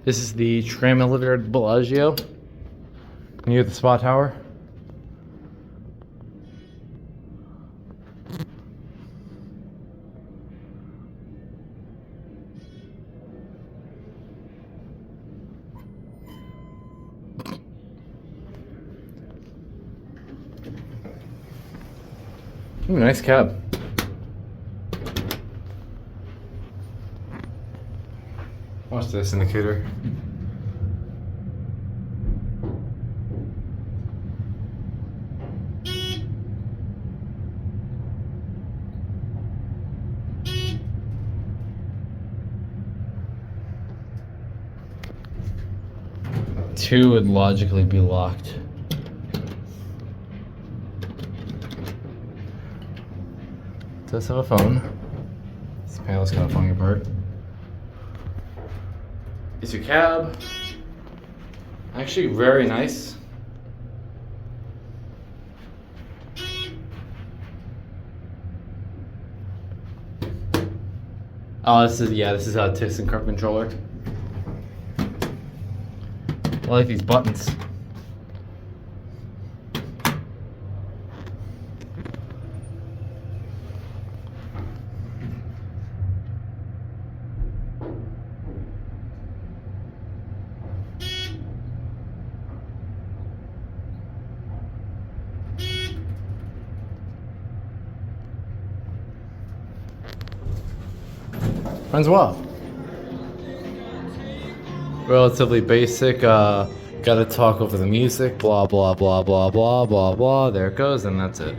This is the tram elevator at Bellagio, near the spa tower. Ooh, nice cab. Watch this indicator. Two would logically be locked. It does have a phone. This panel's kind of falling apart. It's your cab. Actually, very nice. Oh, this is a Thyssenkrupp controller. I like these buttons. Runs well. Relatively basic. Gotta talk over the music. Blah blah blah blah blah blah blah. There it goes, and that's it.